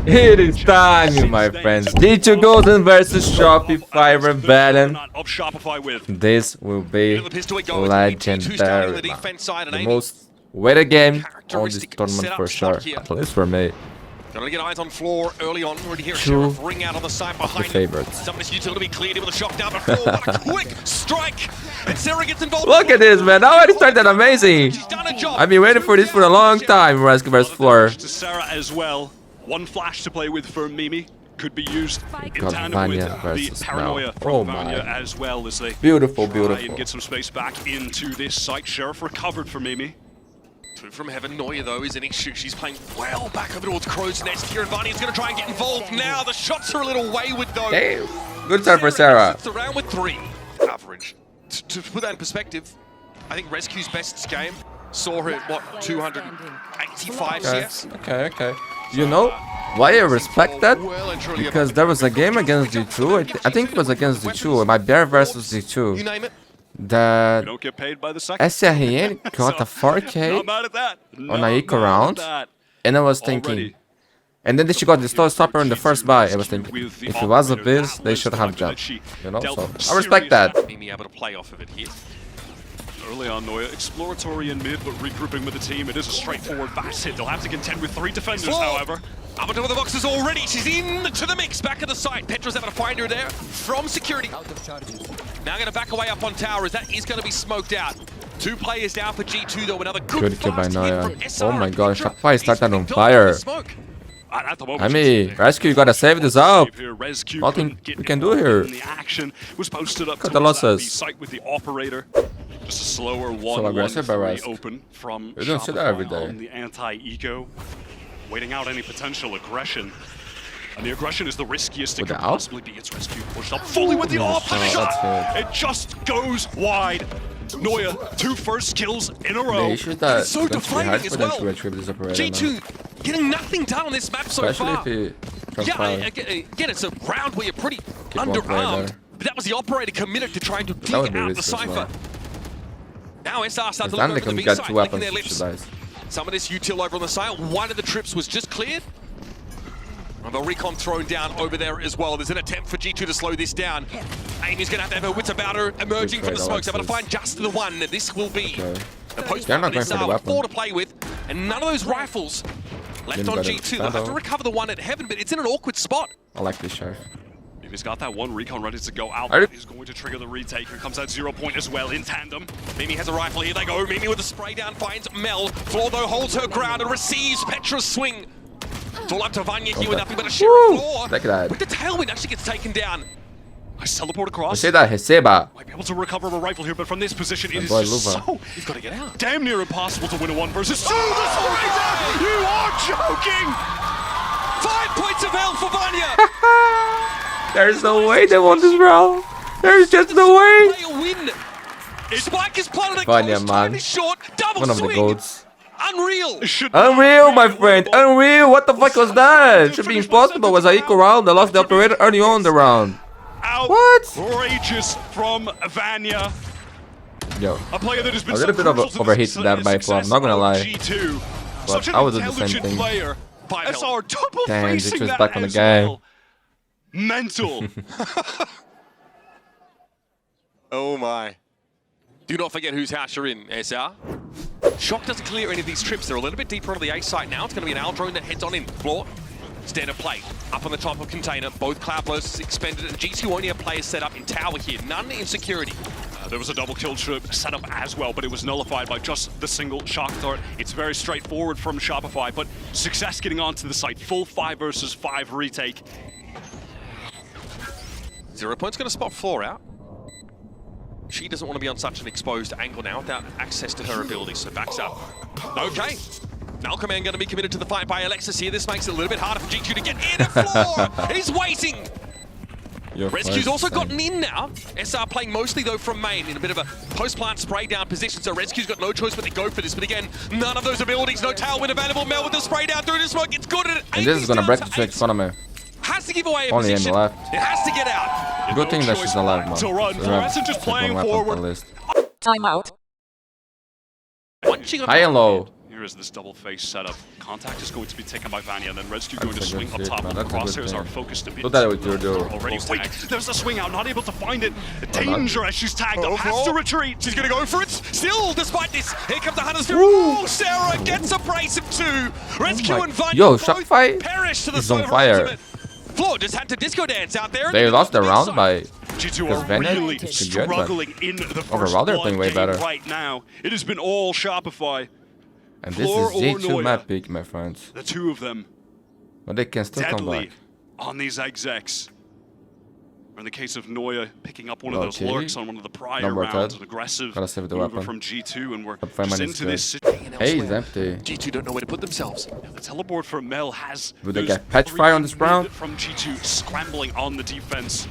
It is time, my friends. G2 Gozen versus Shopify Rebellion. This will be legendary. The most weighted game on this tournament for sure. At least for me. Gotta get eyes on floor early on. Already hear Two Sheriff ring out on the side behind the favorites. Somebody's utility cleared with a shock down before. What a quick strike! And Sarah gets involved. Look at this, man. How already started amazing. She's done a job. I've been waiting for this for a long time. REZQ versus Floor. To Sarah as well. One flash to play with for Mimi. Could be used in tandem with the paranoia from Vanya as well as they beautiful. try and get some space back into this site. Sheriff recovered for Mimi. Two from heaven. Noya though is in his shoot. She's playing well back over towards Crow's Nest here, and Vanya's going to try and get involved now. The shots are a little wayward though. Damn. Good start for Sarah. Sits around with 3 average. To put that in perspective, I think REZQ's best game saw her at what, 285 CS. Okay. You know why I respect that? Because there was a game against G2. I think it was against G2. My bear versus G2. You name it. That Don't get paid by the second. SRN got a 4K Not mad at that. on a eco round, and I was thinking, and then she got the store stopper in the first buy. I was thinking, if it was a biz, they should have jumped. You know, so I respect that. Mimi able to play off of it here. Early on, Noya exploratory in mid, but regrouping with the team. It is a straightforward fast hit. They'll have to contend with 3 defenders, however. Up onto the boxes already. She's into the mix. Back at the site. Petra's able to find her there from security. Now going to back away up on tower as that is going to be smoked out. 2 players down for G2 though. Another good kill by fast hit from Noya. SR. Oh my god, Shopify started on fire. At the moment, I mean, REZQ, you gotta save this up. REZQ Nothing we can do here. The action was posted up Cut the towards that losses. B site with the operator. Just a slower So aggressive by 1-1-3 REZQ. open from You don't see that every Shopify day. on the anti-eco, waiting out any potential aggression. And the aggression is the riskiest it With could the AWP? possibly be. It's REZQ pushed up fully with the AWP. Oh, Shot! that's It just goes wide. Noya, 2 first kills in a row. The issue is that It's so it's going to be hard deflating for as them well. to retrieve this operator now. G2 getting nothing done on this map so Especially far. if he from Yeah, fire. again, it's a round where you're pretty one player underarmed. there. But that was the operator committed to trying to would dig be out the risky as Cypher. well. Now SR starts to If look then over they to can the B get side, 2 licking weapons their if she lips. dies. Some of this util over on the side. One of the trips was just cleared. And the recon thrown down over there as well. There's an attempt for G2 to slow this down. Amy's going to have her wits about her, emerging from the smokes. Able to find just the one. This will be the post They're not going for the weapon. 4 to play with. And none of those rifles left Didn't on better G2. They'll have to recover the one at Heaven, but it's in an awkward spot. I like this sheriff. Mimi's got that one recon ready to go out. He's going to trigger the retake. Here comes that 0 point as well in tandem. Mimi has a rifle. Here they go. Mimi with a spray down finds Mel. Floor though holds her ground and receives Petra's swing. It's all up to Vanya here with nothing but a Sheriff Floor. Look at that. With the tailwind actually gets taken down. Nice teleport across. Você dá, receba. Might be able to recover a rifle here, but from this position, it is boy, just Luva. so He's got to get out. damn near impossible to win a 1 versus 2. You are joking! 5 points of health for Vanya. There's no way they won this round. There's just no way. Play a win. Spike is planted at Vanya, close. Time man. is short. Double One of the swing. goats. Unreal. Unreal, my friend. Unreal. What the fuck was that? Should be impossible. Was an equal round. They lost the operator early on in the round. What? Outrageous from Vanya. Yo. A player that has been A little bit of overheated there by Flo, I'm not gonna lie. G2. But Such an I would do the same intelligent thing. player. SR double Damn, facing G2 is that back on the as game. well. Mental. Oh my. Do not forget whose house you're in, SR. Shock doesn't clear any of these trips. They're a little bit deeper onto the A site now. It's going to be an Owl drone that heads on in. Floor, standard play. Up on the top of container. Both cloud bursts expended. And G2 only have players set up in tower here. None in security. There was a double kill trip set up as well, but it was nullified by just the single shock dart. It's very straightforward from Shopify, but success getting onto the site. Full 5 versus 5 retake. 0 point's going to spot Floor out. She doesn't want to be on such an exposed angle now without access to her abilities, so backs up. Okay. Null Command going to be committed to the fight by Alexis here. This makes it a little bit harder for G2 to get in. Floor is waiting. REZQ's also gotten in now. SR playing mostly though from main in a bit of a post-plant spray down position, so REZQ's got no choice but to go for this. But again, none of those abilities, no tailwind available. Mel with the spray down through the smoke, it's good. And this is gonna break the trick in front of me. Has to give away a Only in position. the left. It has to get out. Good thing that she's alive, man. To run. Fluorescent just playing forward. List. Timeout. Punching on High and low. Here here is this double face setup. Contact is going to be taken by Vanya, and then REZQ going to That's a swing good up shit, top. man. The That's a good crosshairs are thing. focused a bit. Do that with your duo. Already Close wait, tag. there's the swing out, not able to find it. Danger as she's tagged Oh, up, has to retreat. She's gonna go for it. Still, despite this, here comes the Hunter's Fury. Woo. Oh, Sarah gets a brace of two. REZQ my- and Vanya Yo, both Shopify perish to the is on silver fire. ultimate. Floor just had to disco dance out there. in They the lost the middle of round the by... G2 Because are Venom really is good, but struggling in the first overall they're blood playing way game better. right now. It has been all Shopify. And this Floor is or G2 Noya. map pick, my friends. The two of them But they can still come deadly back. on these execs. Or in the case of Noya, picking up one of those Okay. lurks on one of the prior Number rounds, 10. an aggressive Gotta save the mover weapon. from G2, and we're Shopify just man is into good. this. Hey, he's empty. G2 don't know where to put themselves. The teleport from Mel has. Would they those get petrified on this three round? mid from G2 scrambling on the defense.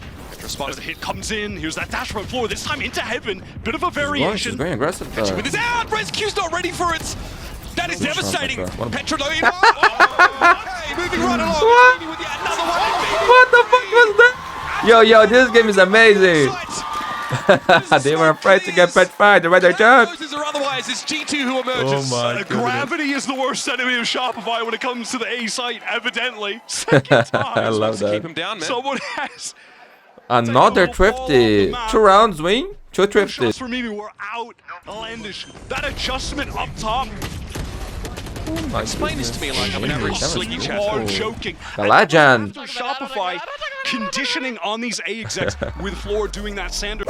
Spot As the hit comes in, here's that dash from Floor, this time into heaven. Bit of a She's variation. going aggressive. With his out, REZQ's not ready for it. That is devastating. Petra. Petra no in. Okay, moving right along. What? With yet another one. What the fuck was that? Yo, this game is amazing. They were afraid to get petrified. They read their job. Or otherwise, it's G2 who emerges. Oh my Gravity is the worst enemy of Shopify when it comes to the A site, evidently. Second time. I love Keep that. him down, man. Someone has. Another thrifty. 2 rounds win. 2 Shots thrifty. for Mimi were outlandish. That adjustment up top, Explain this to me like I'm an average slinky chat. hard choking. The legend. After Shopify conditioning on these A execs with Floor doing that standard.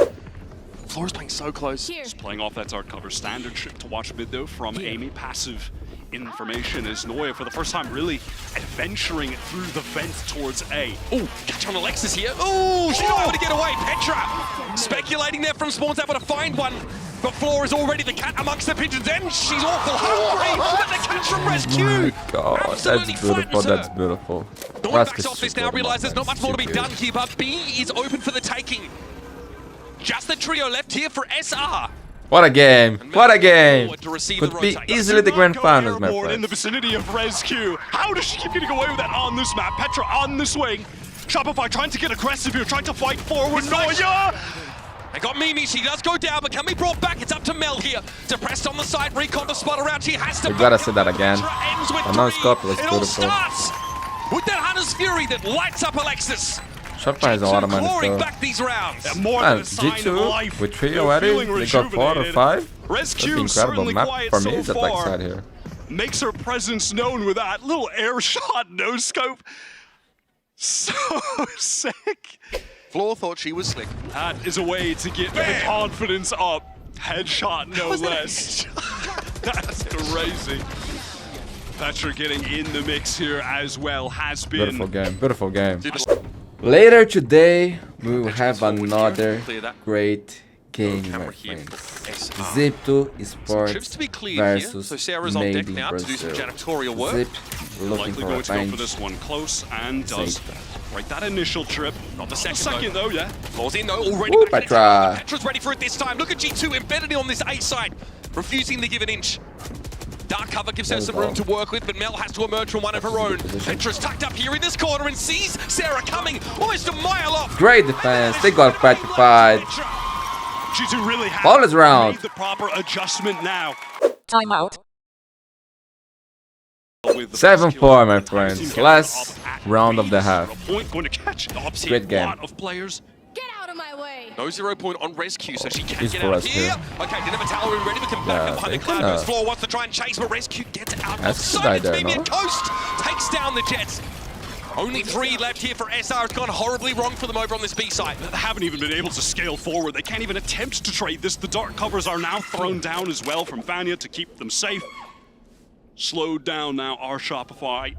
Floor's playing so close. Just playing off that dark cover. Standard trick to watch a bit though from Amy. Passive information as Noya for the first time really adventuring through the vent towards A. Oh, catch on Alexis here. Oh, she's not able to get away. Petra speculating there from Spawn's able to find one. But Floor is already the cat amongst the pigeons, and she's awful hungry. But the catch from REZQ. God, Absolutely that's beautiful. flattens her. That's beautiful. Dawn backs off this now, realises there's not much more to be done here, but B is open for the taking. Just the trio left here for SR. What a game! What a game! To receive Could the be rotate. easily the grand finals, my Airborne in the friends. vicinity of REZQ. How does she keep getting away with that on this map? Petra on the swing. Shopify trying to get aggressive here, trying to fight forward. Noya! They got Mimi, she does go down, but can be brought back. It's up to Mel here. Depressed on the side, recon the spot around. She has to. You gotta say that again. Petra ends with A non-scope three. was It all beautiful. starts with that Hunter's Fury that lights up Alexis. Shopify has a lot of money clawing still. back these rounds. More than Man, a sign of G2 life. with 3 They're already. feeling They got 4 or rejuvenated. 5. That's REZQ incredible certainly map quiet for me. so Is that far. backside here? Makes her presence known with that little air shot, no scope. So sick. Floor thought she was slick. That is a way to get the confidence up. Headshot, no less. That's crazy. Petra getting in the mix here as well has been. Beautiful game. Beautiful game. Later today, we will have another great game, my friends. Zip2 Trips to be Esports cleared here. versus So Sarah's on Made deck in now to do some Brazil. janitorial work. Zip looking Likely for going to go for revenge. this one close and does. Safe. Right, that initial trip. Not the second, Second though, yeah. Falls in though, already Ooh, back in Petra. it. Petra's ready for it this time. Look at G2 embedded on this A side, refusing to give an inch. Dark cover gives her some room to work with, but Mel has to emerge from one of her own. Petra's tucked up here in this corner and sees Sarah coming almost a mile off. Great defense. They got petrified. G2 really has Ball is round. made the proper adjustment now. Timeout. 7-4, my friends. Last round of the half. Point going to catch the opposite Great game. lot of players. Get out of my way. No 0 point on REZQ, so she can He's get for out us here. here. Okay, didn't have a tower in ready, but can back Yeah, up behind they the cloud. can, Goes Floor wants to try and chase, but REZQ gets out. That's So the guy it's there, Mimi no? and Coast takes down the Jets. Only 3 left here for SR. It's gone horribly wrong for them over on this B side. They haven't even been able to scale forward. They can't even attempt to trade this. The dark covers are now thrown down as well from Vanya to keep them safe. Slowed down now are Shopify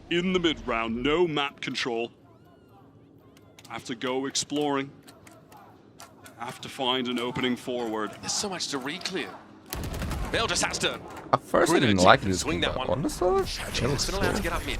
in the mid round. No map control. Have to go exploring. Have to find an opening forward. There's so much to re-clear. Mel just has to At first, I didn't like this swing game, that but one. honestly, It's been allowed to get up mid.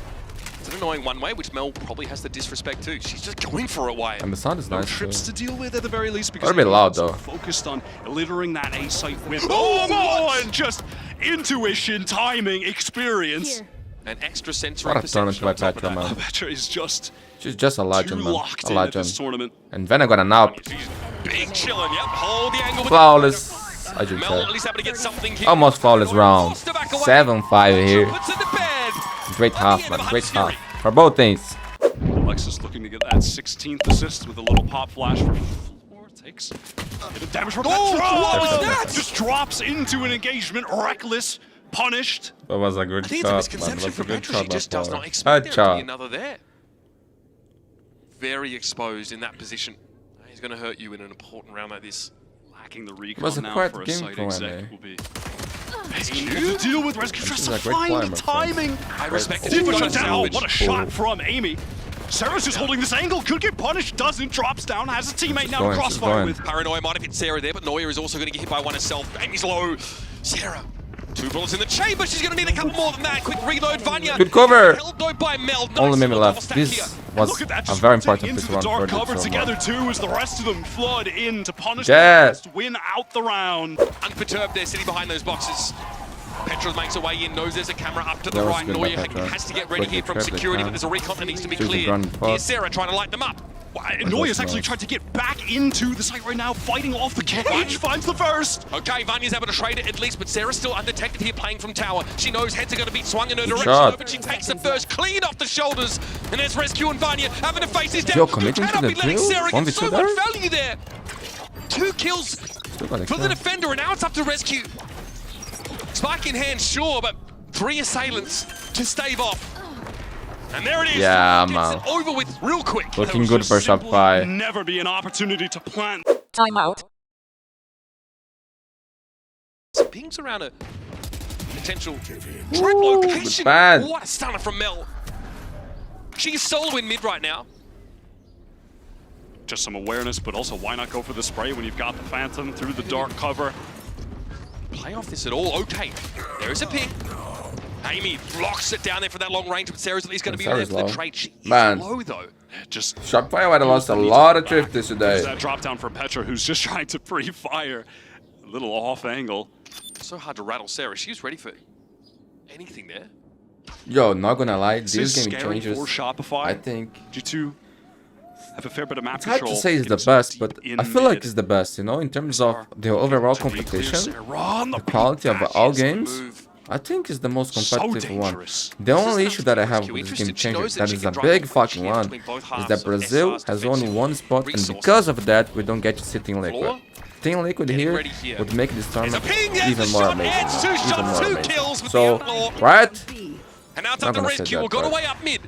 It's an annoying one way, which Mel probably has to disrespect too. She's just going for it, Wyatt. and the sound is No nice. trips too. to deal with at the very least because Gotta be loud, they're though. focused on littering that A site with oh, and just intuition, timing, experience. Here. An extra sensory What a tournament perception by on top of Petra, that. man. Petra is just She's just a too legend, man. locked A in at this legend. tournament. And Venom got an up. She's big chillin', yep. Hold the angle with Flawless. I just Mel at least able to get something here. almost flawless round. Forced to back away. 7-5 here. Puts it to bed. Great half, man. Great half for both teams. Alexis looking to get that 16th assist with a little pop flash for Floor. Takes a bit of damage from Petra. What was that? Just drops into an engagement, reckless, punished. That was a good I think it's a shot, man. misconception That's a from good Petra. She shot, just does man. not expect there to Headshot. be another there. Very exposed in that position. He's going to hurt you in an important round like this. Lacking the recon Was a now quiet for a game site for exec him, will be to deal with REZQ. Tries is to a great find player, the my friend. timing. I respect it. Deep She's shut got a down. salvage. What a shot from Amy. Sarah's just holding this angle. Could get punished. Doesn't. Drops down. Has a teammate now to crossfire with. Paranoia might have hit Sarah there, but Noya is also going to get hit by one herself. Amy's low. Sarah. 2 bullets in the chamber. She's going to need a couple more than that. Quick reload, Vanya. Good cover. Held though by Mel. Nice Only minute little left. double stack This here. was Look at that, a just very rotating important into piece the one dark for cover this together one. too as the rest of them flood in to punish Yeah. the win out the round. Unperturbed there, sitting behind those boxes. Petra makes her way in, knows there's a camera up to the That was right. good by Noya Petra. has to get ready here from Quickly trap security, they but can. there's a recon that needs to be Choose the cleared. ground Here's path. Sarah trying to light them up. Noya's actually nice. tried to get back into the site right now, fighting off the cage. Finds the first. Okay, Vanya's able to trade it at least, but Sarah's still undetected here playing from tower. She knows heads are going to be swung in her direction, shot. but she takes the first clean off the shoulders. And there's REZQ and Vanya having to face his death. Yo, committing to Cannot the be letting drill? Sarah get 1v2 so there? much value there. 2 kills Still got a for the kill. defender, and now it's up to REZQ. Spike in hand, sure, but 3 assailants to stave off. And there it is. Yeah, Gets man. it over with real quick. Looking There good was for just simply Shopify. Never be an opportunity to plant. Timeout. Pings around a potential trap location. bad. What a stunner from Mel. She's solo in mid right now. Just some awareness, but also why not go for the spray when you've got the Phantom through the dark cover. Play off this at all. Okay, there is a ping. Amy blocks it down there for that long range, but Sarah's at least going to be there Sarah's for the low. trade. She is Man. low though. Just Shopify might have lost a lot of drifters There's today. that drop down from Petra, who's just trying to pre-fire. A little off angle. So hard to rattle Sarah. She was ready for anything there. Yo, not gonna lie, This this is game scary changes. for Shopify. I think G2 have a fair bit of map it's hard control. to say it's the getting some best, but deep in I feel like mid. it's the best, you know, in terms of the overall To re-clear competition. Sarah on the The quality of all Yes, the games, move. I think is the most So competitive one. dangerous. The This is only an issue that I have REZQ with this game interested. She knows changes, that that she is can a drive big the fucking share one, between both is halves that of Brazil SR's has only defensive one spot, and resources. because of that, we don't get to sit in liquid. Floor? Team Liquid Getting here ready here. would make this There's a tournament ping, there's even the more shot, amazing. adds 2 Even shots, more 2 amazing. kills with So, the outlaw. right? And now it's Not up to gonna say REZQ. that, We'll go but- away up mid.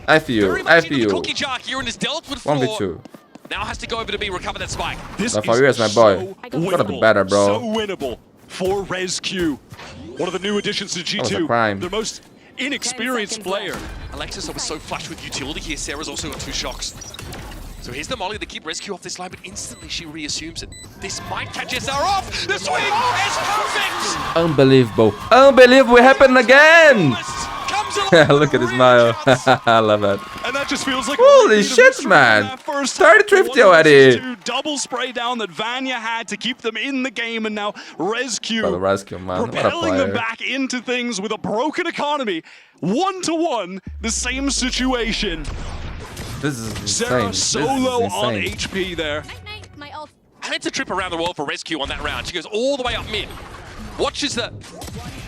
I feel, Very I much into the feel. cookie jar here and is dealt with Floor. 1v2. Now has to go over to B, recover that spike. This Rafael is my boy. so Gotta be winnable. better, bro. So winnable for REZQ. One of the new additions to was G2. a crime. The most inexperienced 10 player. seconds Alexis was so flush with utility here. Sarah's also got 2 shocks. So here's the molly to keep REZQ off this line, but instantly she reassumes it. This might catch SR off. The swing is perfect. Unbelievable. Unbelievable, it happened again! Comes along Look at his really smile. chance. I love that. And that just feels like Holy a repeat of shit, history man. in that first 30 half. thrifty One already. versus 2, double spray down that Vanya had to keep them in the game, and now REZQ Brother REZQ, man. What a propelling them player. back into things with a broken economy. 1-to-1, the same situation. This is insane. Sarah This is solo on insane. HP there. Night, my ult. And it's a trip around the world for REZQ on that round. She goes all the way up mid. Watches the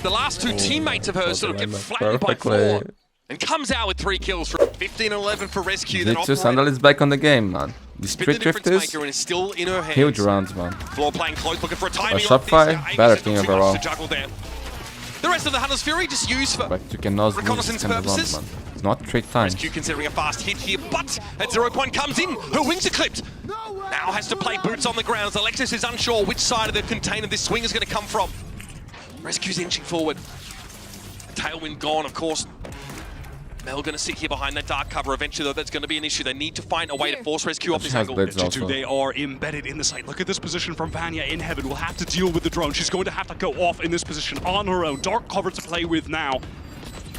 last 2 teammates of hers sort of get flattened by Perfectly. Floor. And comes out with 3 kills for 15-11 for REZQ. Then G2 Sandal is back on the game, man. The spit the street difference drifters, maker and is still in her hands. huge rounds, man. Floor playing close, looking for a timing. But off this. Shopify, Amy better said team not too much overall. to juggle there. The rest of the Hunter's Fury just used for But you cannot lose reconnaissance this kind of round, purposes. man. It's not trade time. REZQ considering a fast hit here, but at 0 point comes in. Her wings are clipped. Now has to play boots on the ground. Alexis is unsure which side of the container this swing is going to come from. REZQ's inching forward. Tailwind gone, of course. Mel going to sit here behind that dark cover. Eventually, though, that's going to be an issue. They need to find a way to force REZQ off She this has angle. blades G2, also. they are embedded in the site. Look at this position from Vanya in heaven. Will have to deal with the drone. She's going to have to go off in this position on her own. Dark cover to play with now.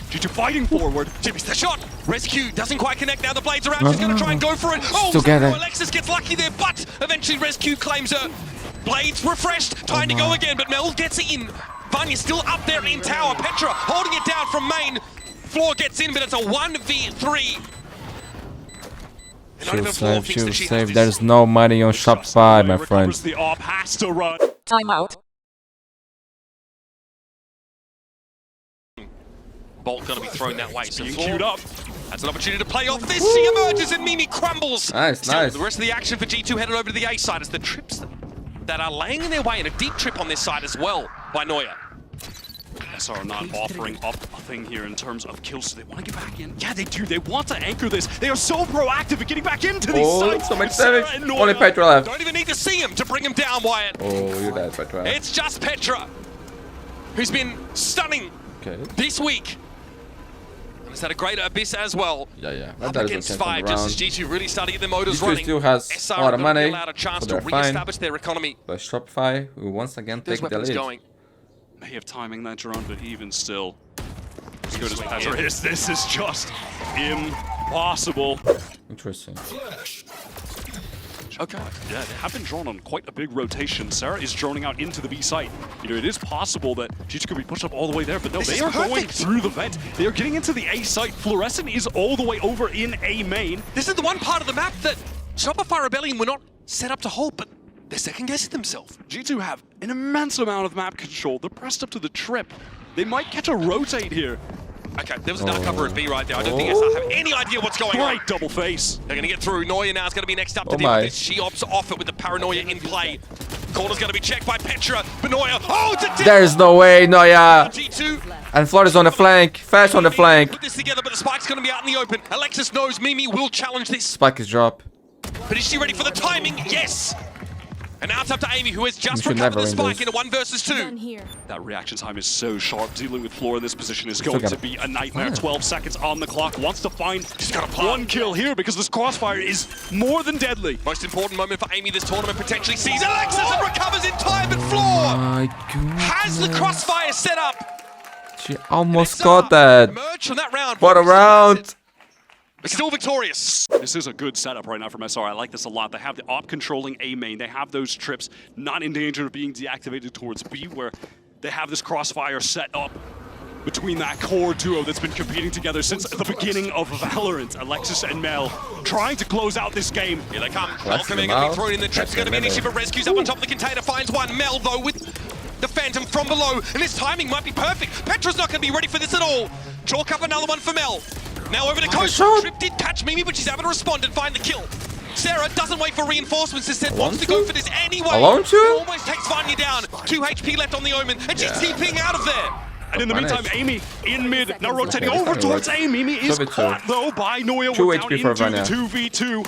G2 fighting forward. Jimmy's the shot. REZQ doesn't quite connect. Now the blades are out. She's going to try and go for it. Oh, Together. Alexis gets lucky there, but eventually REZQ claims her. Blades refreshed. Time to go again, but Mel gets it in. Vanya's still up there in tower. Petra holding it down from main. Floor gets in, but it's a 1v3. And not even She'll Floor save, thinks that she'll she has save. this. There's no money on Shopify, my Recovers friends. the op, has to run. Timeout. bolt going to be thrown that way. So Being Floor queued up. has an opportunity to play off this. She emerges and Mimi crumbles. Nice, Still, nice. the rest of the action for G2 headed over to the A side as the trips that are laying in their way, and a deep trip on this side as well by Neuer. SR not offering up a thing here in terms of kills, so they want to get back in. Yeah, they do. They want to anchor this. They are so proactive at getting back into these sites. So much Sarah damage. and Neuer. Only Petra left. Don't even need to see him to bring him down, Wyatt. Oh, you died, Petra. It's just Petra, who's been stunning Okay. this week. And has had a great Abyss as well. Yeah. Up That is against okay from 5, the just as round. G2 really started to get their motors G2 running. still has SR a lot of are gonna be money, allowed a chance so to they're fine. re-establish their economy. But Shopify will once again Those take the weapons lead. going. May have timing that drone, but even still, as good as Petra is, this is just impossible. Interesting. Okay. Yeah, they have been drawn on quite a big rotation. Sarah is droning out into the B site. You know, it is possible that G2 could be pushed up all the way there, but no, This they is are going perfect. through the vent. They are getting into the A site. Fluorescent is all the way over in A main. This is the one part of the map that Shopify Rebellion were not set up to hold, but they're second guessing themselves. G2 have an immense amount of map control. They're pressed up to the trip. They might catch a rotate here. Okay, there was a dark cover at B right there. I don't think SR have any idea what's going on. Great double face. They're going to get through. Neuer now is going to be next up to Oh deal my. with this. She opts off it with the paranoia in play. Corner's going to be checked by Petra, but Neuer, oh, to death! There's no way, Neuer. G2 And Flores on the flank. Fast on the flank. put this together, but the spike's going to be out in the open. Alexis knows Mimi will challenge this. Spike is drop. But is she ready for the timing? Yes! And now it's up to Amy, who has just should recovered never the win spike this. in a 1 versus 2. Done here. That reaction time is so sharp. Dealing with Floor in this position is Still going gotta- to be a nightmare. 12 seconds on the clock. Wants to find gotta plant. one kill here because this crossfire is more than deadly. Most important moment for Amy this tournament, potentially sees Alexis and recovers in time, but Floor My God. has the crossfire set up. She almost got that. Emerge from that round. What a round. But still victorious. This is a good setup right now from SR. I like this a lot. They have the op controlling A main. They have those trips not in danger of being deactivated towards B, where they have this crossfire set up between that core duo that's been competing together since the beginning of Valorant. Alexis and Mel trying to close out this game. Here they come. That's Welcoming the and being mouth. thrown in. The trip's That's going to be an the issue, but REZQ's up on top of the container. Finds one. Mel, though, with the Phantom from below. And this timing might be perfect. Petra's not going to be ready for this at all. Chalk up another one for Mel. Now over to Coach. shot. Trip did catch Mimi, but she's able to respond and find the kill. Sarah doesn't wait for reinforcements. Instead, wants to go for this anyway. Alone too? And almost takes Vanya down. 2 HP left on the Omen, and she's TPing out of there. And in the meantime, Amy in mid, now rotating Okay, over this towards kinda A. Mimi is Shove it caught, too. though, by Neuer. 2 We're down HP for into Vanya. the 2v2.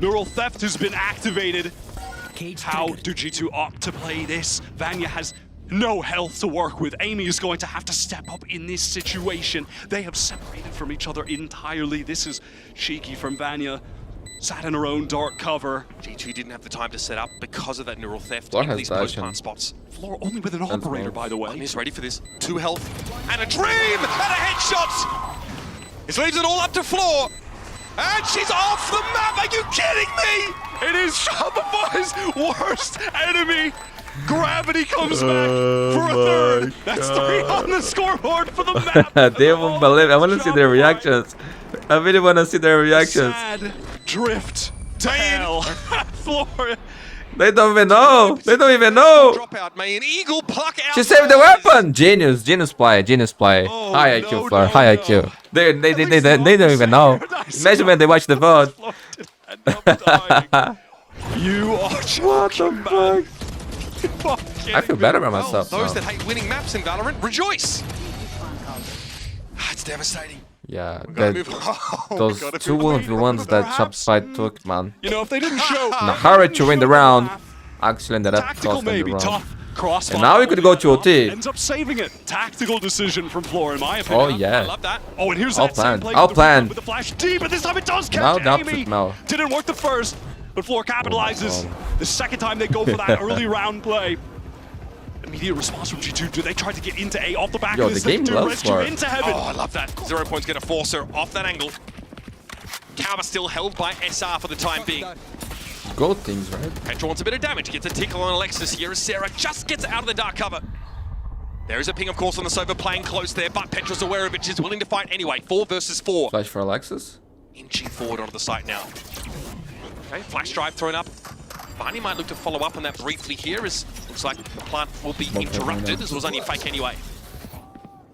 Neural theft has been activated. How do G2 opt to play this? Vanya has no health to work with. Amy is going to have to step up in this situation. They have separated from each other entirely. This is cheeky from Vanya. Sat in her own dark cover. G2 didn't have the time to set up because of that neural theft Floor in has these dash post-plant and- spots. Floor only with an operator, by the way. He's ready for this. 2 health and a dream and a headshot. This leaves it all up to Floor. And she's off the map. Are you kidding me? It is Shopify's worst enemy. Gravity comes back for a third. That's 3 on the scoreboard for the map. They won't believe. I want to see their reactions. I really want to see their reactions. Sad drift to Man. hell. Floor. They don't even know. They don't even know. Drop out, May. An eagle pluck out. She saved the weapon. Genius play. Genius play. Oh, High no, IQ, Fleur. no, High no. IQ. They don't even know. Imagine when they watch the VOD. Floor did end up dying. You are What joking, the man. fuck? Fucking I feel better about Well, myself. those now. that hate winning maps in Valorant, rejoice. It's devastating. Yeah, Gotta that, move on. those Gotta 2 move 1v1s that Perhaps, Shopify took, man. You know, if they didn't show In a hurry to win the round. Actually ended up tactical costing the maybe, round. tough crossfire. And now we could go to OT. Ends up saving it. Tactical decision from Floor, in my opinion. Oh I yeah. love that. Oh, and here's All that same planned. play All with the planned. with the flash D, but this time it does Now catch the Amy. opposite Mel. Didn't work the first, but Floor capitalizes. God. The second time they go for that early round play. Immediate response from G2. Do they try to get into A off the back Yo, of this? the game Do loves rescue Floor. into heaven. Oh, I love that. 0 points going to force her off that angle. Kaba still held by SR for the time being. Gold things, right? Petra wants a bit of damage, gets a tickle on Alexis here as Sarah just gets out of the dark cover. There is a ping, of course, on the Sova playing close there, but Petra's aware of it. She's willing to fight anyway. 4 versus 4. Flash for Alexis. Inching forward onto the site now. Okay, flash drive thrown up. Barney might look to follow up on that briefly here, as looks like the plant will be interrupted, as it was only a fake anyway.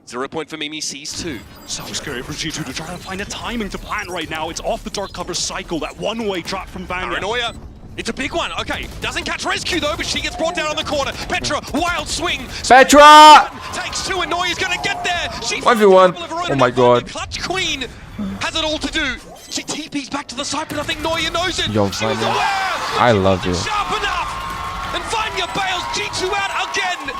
0 point for Mimi, sees 2. So scary for G2 to try to find a timing to plant right now. It's off the dark cover cycle, that one-way trap from Vanya. Paranoia. It's a big one. Okay, doesn't catch REZQ though, but she gets brought down on the corner. Petra, wild swing. Petra! Takes 2 and Noya's gonna get there. She 1v1. Oh my god. The Clutch Queen has it all to do. She TP's back to the side, but I think Noya knows it. Yo, She was Vanya. aware. I love you. Sharp enough. And Vanya bails G2 out again.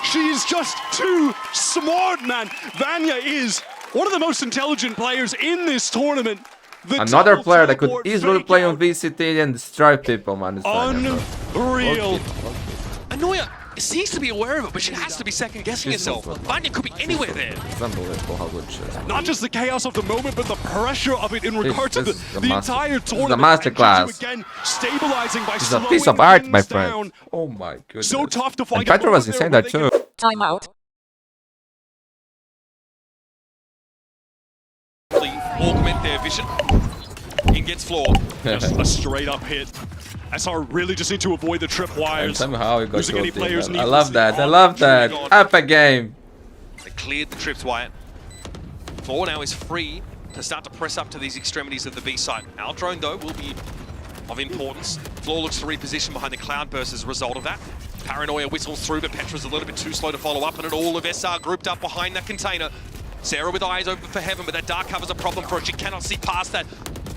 She's just too smart, man. Vanya is one of the most intelligent players in this tournament. The Another double player that could teleport easily fake play on out. VCT and destroy people, man. It's Vanya, bro. Unreal. And Noya seems to be aware of it, but she has to be second guessing herself. Vanya could be anywhere there. It's unbelievable how good she is. Not just the chaos of the moment, but the pressure of it in regard to this the is a master- entire this is a tournament. masterclass. And G2 again, stabilizing by It's a slowing piece of art, my things friend. down. Oh my goodness. So tough to find. And Petra a was moment insane there that where they too. Time out. Augment their vision. In gets floor. Just a straight up hit. SR really just need to avoid the trip And wires. somehow it got Losing any gold players team, man. I love needlessly that. I on. love that. Gone. Epic game. They cleared the trips, Wyatt. Floor now is free to start to press up to these extremities of the B site. Our drone, though, will be of importance. Floor looks to reposition behind the Cloudburst as a result of that. Paranoia whistles through, but Petra's a little bit too slow to follow up, and it all of SR grouped up behind that container. Sarah with eyes open for heaven, but that dark cover's a problem for her. She cannot see past that.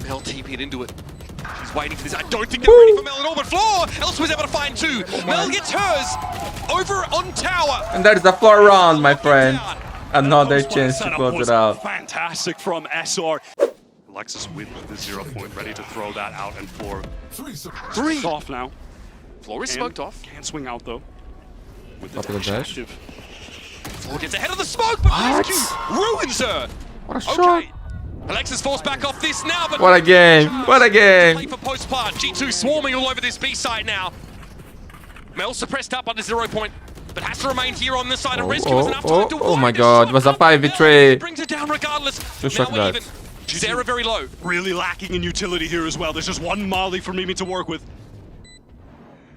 Mel TP'd into it. She's waiting for this. I don't think they're ready for Mel at all, but Floor else was able to find 2. Mel gets hers over on tower. And that is the floor round, my friend. Another That chance to setup close was it out. Fantastic from SR. Alexis with the 0 point, ready to throw that out, and Floor 3. off now. Floor is smoked off. Can't swing out though. With the Up with the dash dash. active. Floor gets ahead of the smoke, but What? REZQ ruins her. What a shot. Okay. Alexis falls back off this now, but What a game. What a play game. for post plant. G2 swarming all over this B site now. Mel suppressed up under 0 point, but has to remain here on this side. And REZQ has enough time to oh my wind the god. shot It was a up. 5v3. Mel brings it down regardless. Just Now shot we're that. even. Sarah very low. Really lacking in utility here as well. There's just one Molly for Mimi to work with.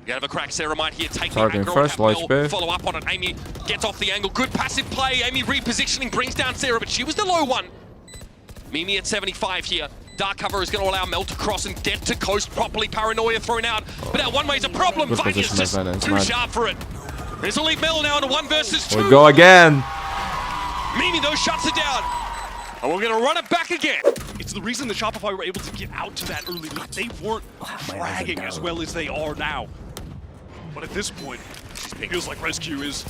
You have a crack. Sarah might here take Targeting the first, anchor. low Mel HP. follow up on it. Amy gets off the angle. Good passive play. Amy repositioning brings down Sarah, but she was the low one. Mimi at 75 here. Dark cover is going to allow Mel to cross and get to coast properly. Paranoia thrown out, but that one way is a problem. Good Vanya's position, just Vanna. It's too mad. sharp for it. This will leave Mel now in a 1 versus 2. We go again. Mimi though shuts it down. And we're going to run it back again. It's the reason the Shopify were able to get out to that early lead. They weren't fragging as well as they are now. But at this point, it feels like REZQ is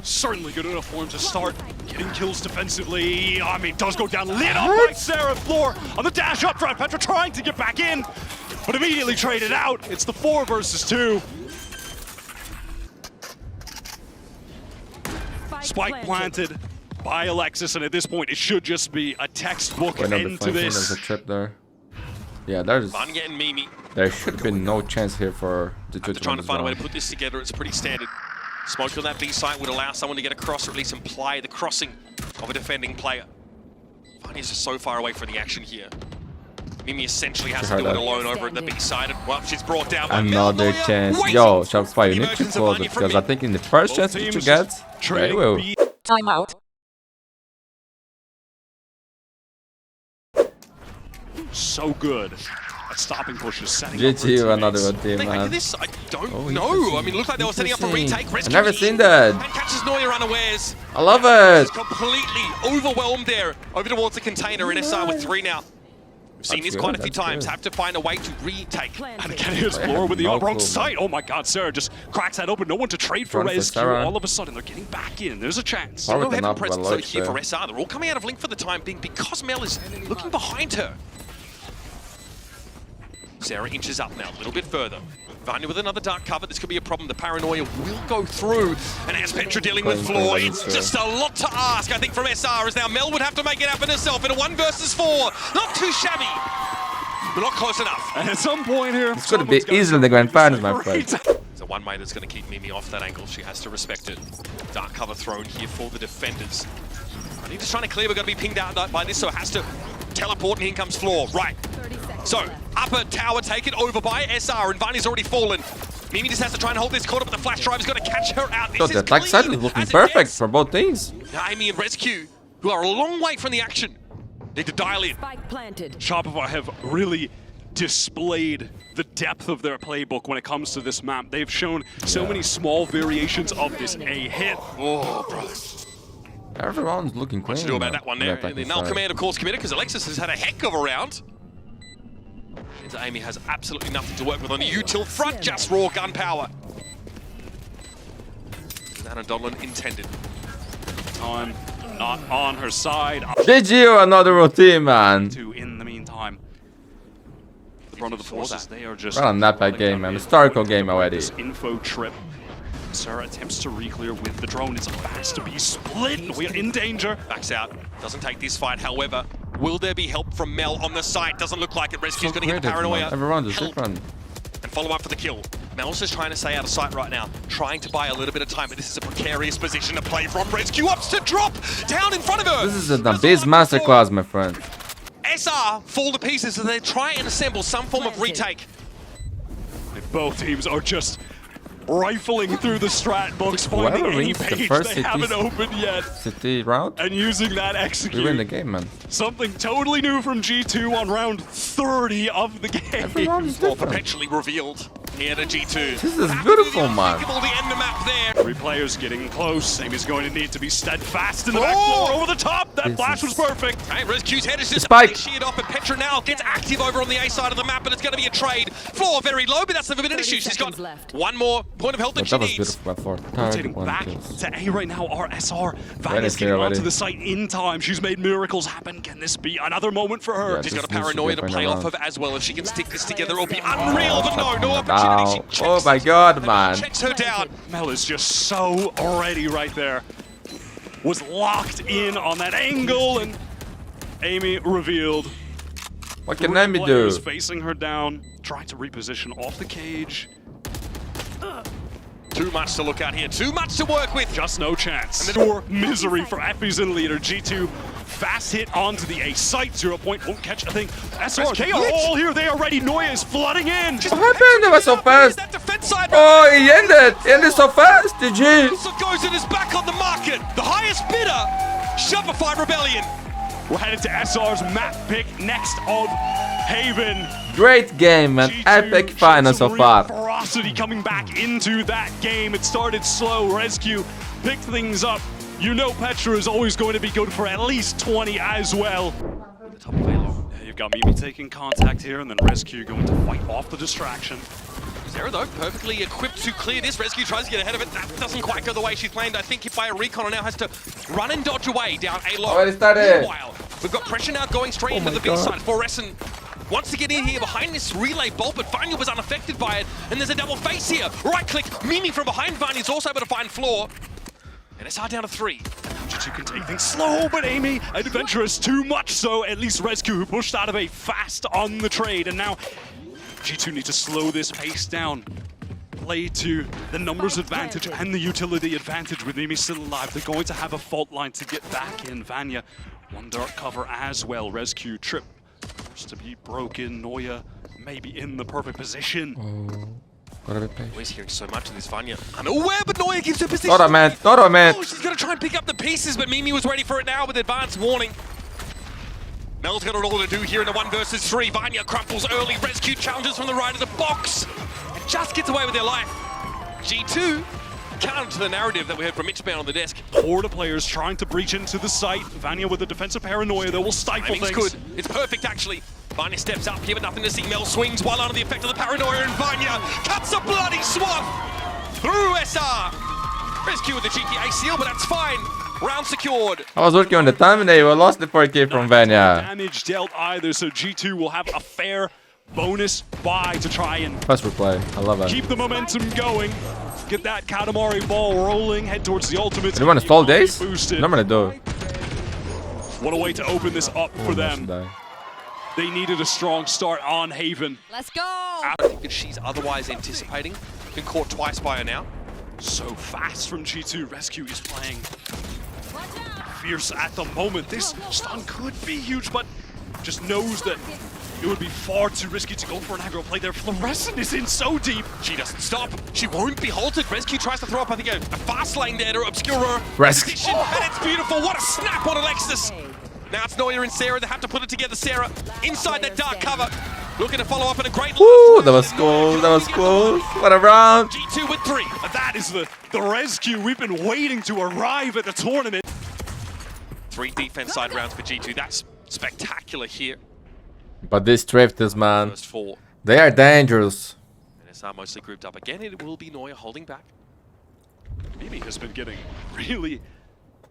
certainly good enough for him to start getting kills defensively. I mean, does go down, lit up by Sarah. Floor on the dash up drive. Petra trying to get back in, but immediately traded out. It's the 4 versus 2. Spike planted by Alexis, and at this point, it should just be a textbook Wait, no, end to deflection. There's this. a trip there. Yeah, there's. Vanya and Mimi There should be no chance here for the two after trying to win find a way this to put this together. It's pretty standard. Smoke on that B site would allow someone to get across, or at least imply the crossing of a defending player. Vanya's just so far away from the action here. Mimi essentially has to do it alone over at the B side, and well, she's brought down by round. Mel. Another Noya chance. waiting Yo, for Shopify, you the need to emergence of close Vanya it from because I mid. think in the first chance that you teams get, they trading will. B. Time out. So good at stopping pushes, setting up for GG, teammates. another one team, They man. this? I don't Oh, know. I mean, it looked like they were setting up for interesting. retake. I've REZQ never seen that. And catches Noya unawares. I love it. He's completely overwhelmed there. Over towards the container in SR with 3 now. We've seen That's this quite good, a few that's times. good. Have to find a way to retake. And again, here's Floor with the No wrong clue. sight. Oh my god, Sarah just cracks that open. No one to trade for Front for REZQ. Sarah. All of a sudden, they're getting back in. There's a chance. Power No with heaven enough presence well though locked here for there. SR. They're all coming out of Link for the time being because Mel is looking behind her. Sarah inches up now, a little bit further. Vanya with another dark cover. This could be a problem. The Paranoia will go through. And as Petra dealing with Playing Floor, for it's Vanya, just a lot to ask, I think, from SR. As now Mel would have to make it happen herself in a 1 versus 4. Not too shabby, but not close enough. And at some point here, It's gonna be easily the grand final, my friend. It's a one way that's going to keep Mimi off that angle. She has to respect it. Dark cover thrown here for the defenders. I think just trying to clear. We're going to be pinged out by this, so it has to teleport, and here comes Floor. Right. So, upper tower taken over by SR, and Vanya's already fallen. Mimi just has to try and hold this corner, but the flash drive is going to catch her out. So This the is attack side is clean, looking as it perfect gets. for both teams. Now Amy and REZQ, who are a long way from the action, need to dial in. Spike planted. Shopify have really displayed the depth of their playbook when it comes to this map. They've shown so many small variations of this A hit. Oh, brother. Everyone's looking clean. What to do about that one there? Yeah, And the null command, of course, committed because Alexis has had a heck of a round. And Amy has absolutely nothing to work with on the util front, just raw gunpowder. Anna Donlan intended. Time not on her side. GG, another routine, man. In the meantime, the front of the forces, they are just... Well, not that game, man. Historical game already. This info trip. Sarah attempts to re-clear with the drone. It's fast to be split. We are in danger. Backs out. Doesn't take this fight, however. Will there be help from Mel on the site? Doesn't look like it. REZQ's going to get the paranoia. Everyone just Help. run. And follow up for the kill. Mel's just trying to stay out of sight right now, trying to buy a little bit of time, but this is a precarious position to play from. REZQ opts to drop down in front of her. This is an Abyss masterclass, my friend. SR fall to pieces as they try and assemble some form of retake. Both teams are just rifling through the strat books, finding Whoever any wins the page first they haven't cities- opened yet, City round. and using that We execute. win the game, man. Something totally new from G2 on round 30 of the game. Everyone is Or different. perpetually revealed here to G2. This is beautiful, man. Unthinkable, the end of map there. Three players getting close. Amy's going to need to be steadfast in the back door over the top. That This flash is- was perfect. Hey, REZQ's head is just Spike. sheared off, and Petra now gets active over on the A side of the map, but it's going to be a trade. Floor very low, but that's never been an 30 issue. She's got seconds left. one more point of health that But she that was needs. beautiful before. Rotating 31 back kills. to A right now. RSR. Ready, Vanya's getting ready. onto the site in time. She's made miracles happen. Can this be another moment for her? Yeah, She's got a This needs to paranoia be to a play final off round. of as well. If she can stick this together, it'll be unreal, but no Ow. opportunity. She checks Oh my god, and man. checks her down. Mel is just so ready right there. Was locked in on that angle, and Amy revealed. What can Three Amy do? players facing her down, trying to reposition off the cage. Too much to look at here. Too much to work with. Just no chance. And then- Pure misery for Effie's in leader. G2 fast hit onto the A site. 0 point won't catch a thing. SR, they are all here. They are ready. Noya is flooding in. What happened? It was so fast. That defense side. Oh, he ended. He ended so fast. GG. So Gozen is back on the market. The highest bidder, Shopify Rebellion. We're headed to SR's map pick next of Haven. Great game, man. G2 Epic showed final some so real far. ferocity coming back into that game. It started slow. REZQ picked things up. You know Petra is always going to be good for at least 20 as well. The top of Halo. Yeah, you've got Mimi taking contact here, and then REZQ going to fight off the distraction. Zero though, perfectly equipped to clear this. REZQ tries to get ahead of it. That doesn't quite go the way she planned. I think hit by a recon and now has to run and dodge away down A low. Already started. Meanwhile, we've got pressure now going straight into my the B God. side. Fluorescent wants to get in here behind this relay bolt, but Vanya was unaffected by it. And there's a double face here. Right click, Mimi from behind Vanya's also able to find Floor. And SR down to 3. G2 can take things slow, but Amy adventurous too much so. At least REZQ, who pushed out of A fast on the trade, and now G2 need to slow this pace down. Play to the numbers advantage and the utility advantage with Mimi still alive. They're going to have a fault line to get back in. Vanya, one dark cover as well. REZQ trip forced to be broken. Noya maybe in the perfect position. Gotta be patient. Always hearing so much of this Vanya. Unaware, but Noya gives her position. Not a man. Not a man. Oh, she's gonna try and pick up the pieces, but Mimi was ready for it now with advanced warning. Mel's got it all to do here in a 1 versus 3. Vanya crumples early. REZQ challenges from the right of the box. And just gets away with their life. G2, counter to the narrative that we heard from Mitch Bound on the desk. Horde of players trying to breach into the site. Vanya with the defensive paranoia that will stifle Timing's things. good. It's perfect, actually. Vanya steps up here, but nothing to see. Mel swings while under the effect of the paranoia, and Vanya cuts a bloody swath through SR. REZQ with the cheeky ACL, but that's fine. Round secured. I was working on the time and they lost the 4K from Vanya. Damage dealt either, so G2 will have a fair bonus buy to try and Fast replay. I love it. keep the momentum going. Get that Katamari ball rolling, head towards the ultimate. Anyone install days? Boosted. Normally do. What a way to open this up for them. Die. They needed a strong start on Haven. Let's go. I think that she's otherwise anticipating. Been caught twice by her now. So fast from G2. REZQ is playing Watch out. fierce at the moment. This stun could be huge, but just knows that It would be far too risky to go for an aggro play there. Fluorescent is in so deep. She doesn't stop. She won't be halted. REZQ tries to throw up, I think, a fast lane there to obscure her position. And it's beautiful. What a snap on Alexis. Now it's Noya and Sarah. They have to put it together. Sarah inside that dark cover. Looking to follow up in a great... Ooh, that was close. That was close. What a round. G2 with 3. That is the REZQ we've been waiting to arrive at the tournament. 3 defense side rounds for G2. That's spectacular here. But these drifters, man, First 4. they are dangerous. And SR mostly grouped up again. It will be Noya holding back. Mimi has been getting really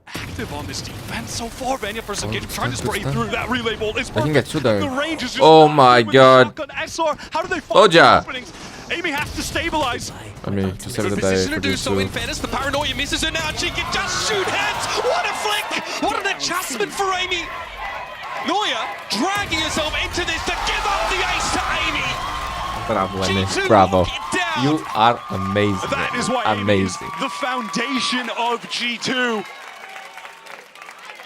active on this defense so far. Vanya for some game, trying to spray through that relay bolt. It's I can get through there. The range is just Oh my god. SR, how do they find Oja. openings? Amy has to stabilize. I mean, to save Good the day position for to do these so. In two. fairness, the paranoia misses her now. She can just shoot heads. What a flick! What an adjustment for Amy. Noya dragging herself into this to give up the ace to Amy. Bravo, Amy. G2 Bravo. lock it down. You are amazing. That is why Amy is amazing. the foundation of G2.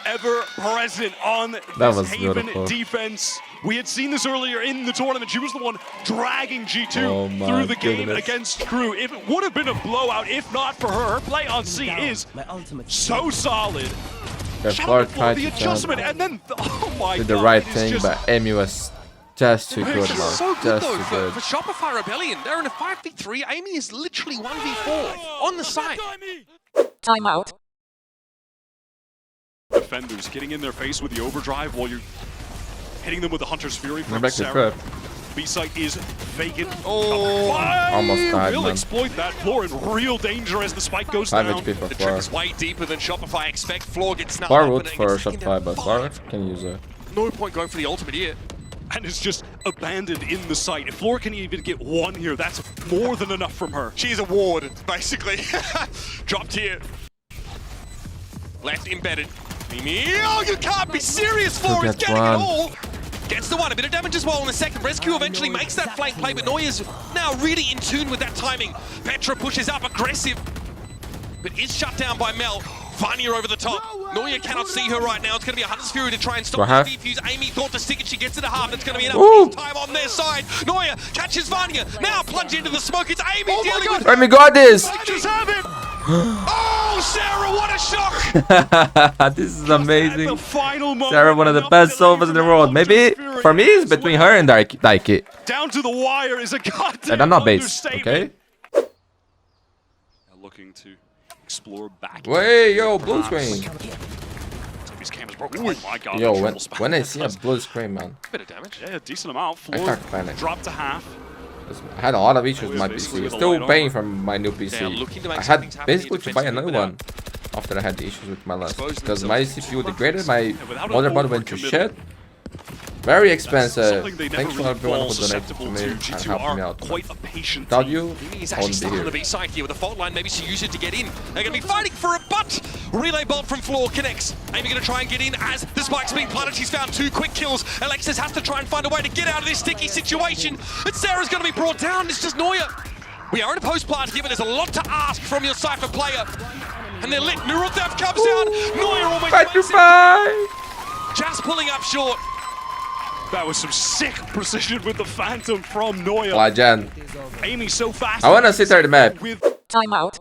Ever present on That this was Haven beautiful. defense. We had seen this earlier in the tournament. She was the one dragging G2 Oh my through the game goodness. against Crew. If it would have been a blowout, if not for her, her play on C is so solid. The Shout floor out to Flo, tried the to adjustment, jump. and then oh my Did god, the right it is thing, just- but Amy was just too good, This is man. so good Just though too for good. Shopify Rebellion. They're in a 5v3. Amy is literally 1v4 on the side. Timeout. defenders getting in their face with the overdrive while you're hitting them with the Hunter's Fury They're from back to Sarah. trap. B-site is vacant. Oh, Almost died, Will man. exploit that. Floor in real danger as the spike goes 5 down. HP for the Floor. trick is way deeper than Shopify expect. Floor gets snapped Floor up would and for gets taken Shopify, down. but Floor can use it. No point going for the ultimate here. And is just abandoned in the site. If Floor can even get one here, that's more than enough from her. She's a ward, basically. Dropped here. Left embedded. Mimi, oh, you can't be serious, Floor is that getting one. it all. Gets the one, a bit of damage as well in the second. REZQ eventually makes that flank play, but Noya's now really in tune with that timing. Petra pushes up, aggressive, but is shut down by Mel. Vanya over the top. Noya cannot see her right now. It's going to be a Hunter's Fury to try and stop half. the defuse. Amy thought to stick it. She gets it to half. It's going to be enough Ooh. time on their side. Noya catches Vanya. Now plunge into the smoke. It's Amy dealing with... Let me got this! I just have it! Oh, Sarah, what a shock! This is At the amazing. final moment, Sarah, one of the enough best delay sovas in the from world. Hunter's Maybe Fury. for me, it's between her and Daiki. Down to the wire is a goddamn And I'm not base, understatement. okay? Looking to explore back. Wait, yo, blue screen. His camera's broken. Oh my god. Yo, the when, triple spam. when I see a blue screen, man, Bit of damage. Yeah, decent amount. I Floor start panic. dropped to half. I had a lot of issues with my Basically PC. with a Still light paying on. for my new They are PC. looking to make I some had things happen basically here to buy another defensively one after I had the issues with my last. Exposing Because my themselves CPU to degraded, my without an motherboard went to overcommittal. shit. Very expensive. Something they never Thanks for really everyone fall who donated to susceptible me to. and G2 helped me are out. quite a patient Without team. you, Mimi's I actually wouldn't be stuck on the here. B side here with the fault line. Maybe she used it to get in. They're going to be fighting for it, but relay bolt from Floor connects. Amy going to try and get in as the spike's being planted. She's found 2 quick kills. Alexis has to try and find a way to get out of this sticky situation. And Sarah's going to be brought down. It's just Noya. We are in a post-plant here, but there's a lot to ask from your Cypher player. And they're lit. Neural Theft comes out. Noya almost makes it. Petrified! Just pulling up short. That was some sick precision with the Phantom from Noya. Legend. Amy so fast. I wanna sit there the map. With Timeout.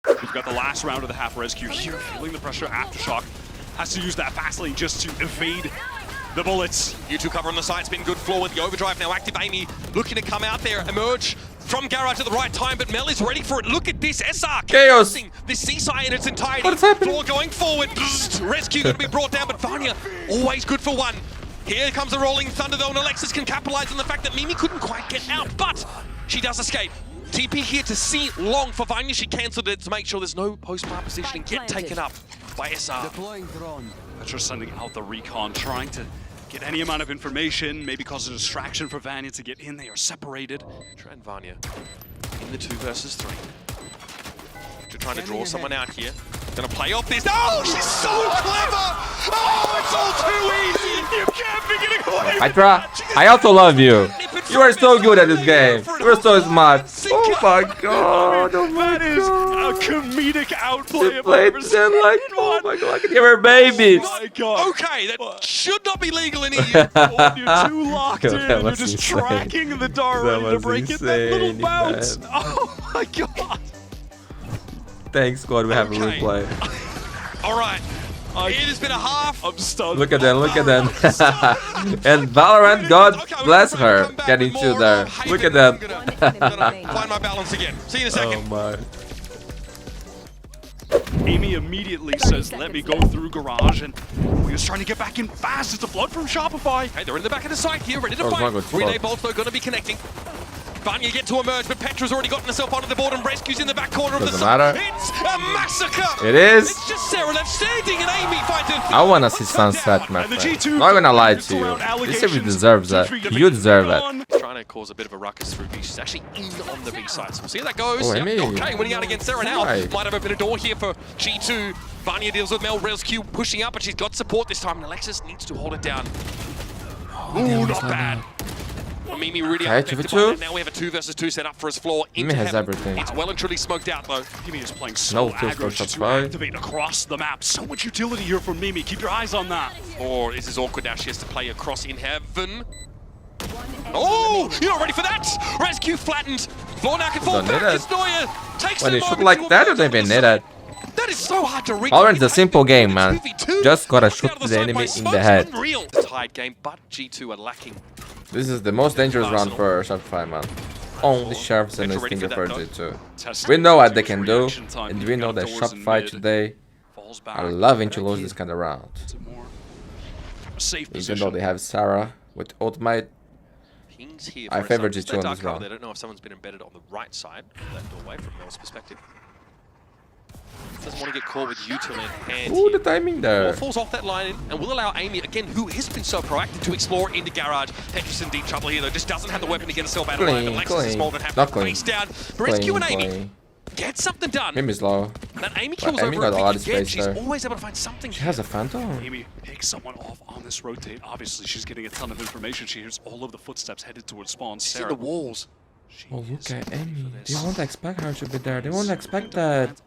We've got the last round of the half rescue here, feeling the pressure. Aftershock has to use that fast lane just to evade the bullets. U2 cover on the side, it's been good. Floor with the overdrive now active. Amy looking to come out there, emerge from garage at the right time, but Mel is ready for it. Look at this SR Chaos. casing this seaside in its entirety. What's happening? Floor going forward. REZQ going to be brought down, but Vanya always good for one. Here comes the rolling thunder though, and Alexis can capitalize on the fact that Mimi couldn't quite get out, but she does escape. TP here to see long for Vanya. She cancelled it to make sure there's no post-plant positioning. Get taken up by SR. Petra sending out the recon, trying to get any amount of information, maybe cause a distraction for Vanya to get in. They are separated. Petra and Vanya in the 2 versus 3. Petra trying to draw someone out here. Gonna play off this. Oh, she's so clever! Oh, it's all too easy! You can't be getting away with Petra, that. She I just- also love you. You are so good at this game. You are so smart. Oh my god. Oh my That is god. a comedic outplay She of played ever then like, seen oh one. my god, I can hear her babies. Oh my god. Okay, that should not be legal in EU. When you're too locked That in and you're was just insane. tracking the dart That ready to was break it. That insane, little bounce. man. Oh my god. Thanks, God, we have a Okay. replay. All right. It has been a half. I'm stunned. Look at them, look at them. And Valorant, God bless her, getting to there. Look at them. Find my balance again. See you in a Oh second. my. Amy immediately says, let me go through garage, and he was trying to get back in fast. It's a flood from Shopify. Hey, they're in the back of the site here, ready to Oh, it's fight. not good. Relay bolts, though, going to be connecting. Vanya get to emerge, but Petra's already gotten herself onto the board, and REZQ's in the back corner of the Doesn't site. matter. It's a massacre. It is. It's just Sarah left standing, and Amy fighting. I wanna see sunset, my And the friend. G2 Not gonna lie to throws around you. This allegations. series deserves that. G3 You deserve it. on. Trying to cause a bit of a ruckus through B. She's actually in on the B side, so we'll see how that goes. Oh, Yep, Amy. okay, winning out against Sarah now. Right. Might have opened a door here for G2. Vanya deals with Mel. REZQ pushing up, but she's got support this time, and Alexis needs to hold it down. Ooh, not bad. Mimi really Okay, affected 2v2. by that. Now we have a 2 versus 2 set up for his floor. Mimi Into has heaven. everything. It's well and truly smoked out, though. Mimi is playing so No kills for aggro. She's to Shopify. activate across the map. So much utility here from Mimi. Keep your eyes on that. Or this is awkward now. She has to play across in heaven. Oh, you're not ready for that. REZQ flattened. Floor now can fall Don't need back. it. Desnoyer takes When the you shoot moment like to that, you emerge don't on even the need side. it. That is so hard to read. Valorant's a simple game, man. 2v2. Just gotta Knocked shoot out of the side enemy by in Smokes. the head. Unreal. It's a tied game, but G2 are lacking. This is the most dangerous round for Shopify, man. Only Sharps and his Ready finger for for that, G2. Testing We know what they G2's can do, reaction time. and we know that Outdoors in Shopify mid. today Falls back. are loving to lose this kind of round. It's a more safe Even position. though they have Sarah with ultimate. Pings here I for favor us. G2 They're on dark this cover. round. They don't know if someone's been embedded on the right side of that doorway from Mel's perspective. Doesn't want to get caught with util in hand Ooh, here. the timing Ball there. falls off that line and will allow Amy, again, who has been so proactive, to explore into garage. Petra's in deep trouble here, though. Just doesn't have the weapon to get herself out of line. Clean, Alexis is clean. more than happy Not to clean. face down. REZQ and Amy Clean. get something done. Mimi's low. And Amy kills Amy over got a a lot big of again. space She's there. always able to find something. She has a phantom. Amy picks someone off on this rotate. Obviously, she's getting a ton of information. She hears all of the footsteps headed towards spawn. She's in Sarah. the walls. She Oh, look is at ready Amy. for They this. won't expect her to be there. They won't expect that.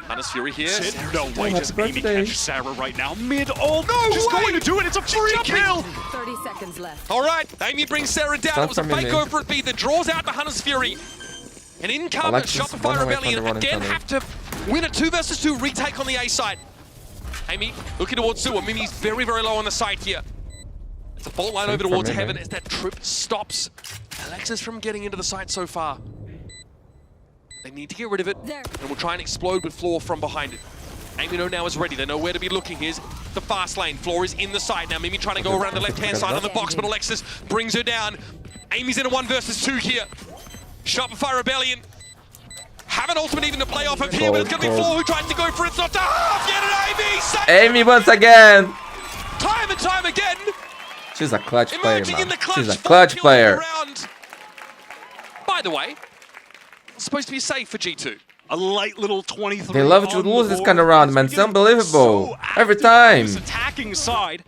Hunter's Fury here. Sid, no way happy does Amy birthday. catch Sarah right now. Mid, oh no, she's way. going to do it. It's a free jumping. kill. 30 seconds left. All right, Amy brings Sarah down. Start It was a from fake Mimi. over at B that draws out the Hunter's Fury. And in comes Alexis, Shopify one away from Rebellion. the one Again, coming. have to win a 2 versus 2 retake on the A side. Amy looking towards Sewer. Mimi's very, very low on the side here. It's a fault line Fake over for towards Mimi. heaven as that trip stops Alexis from getting into the site so far. They need to get rid of it, There. and we'll try and explode with Floor from behind it. Amy now is ready. They know where to be looking. Here's the fast lane. Floor is in the side now. Mimi trying to go around the left-hand side on the box, but Alexis brings her down. Amy's in a 1 versus 2 here. Shopify Rebellion have an ultimate even to play off of here, but it's going to be Cold. Floor who tries to go for it. It's not to half yet, and Amy Amy once again. time and time again, She's a clutch player, emerging in man. the clutch. She's a 4 clutch kills player. around. By the way, it's supposed to be safe for G2. A light little 23. They love to on the lose this board. kind of round, man. It's Getting unbelievable. so Every active time. on this attacking side.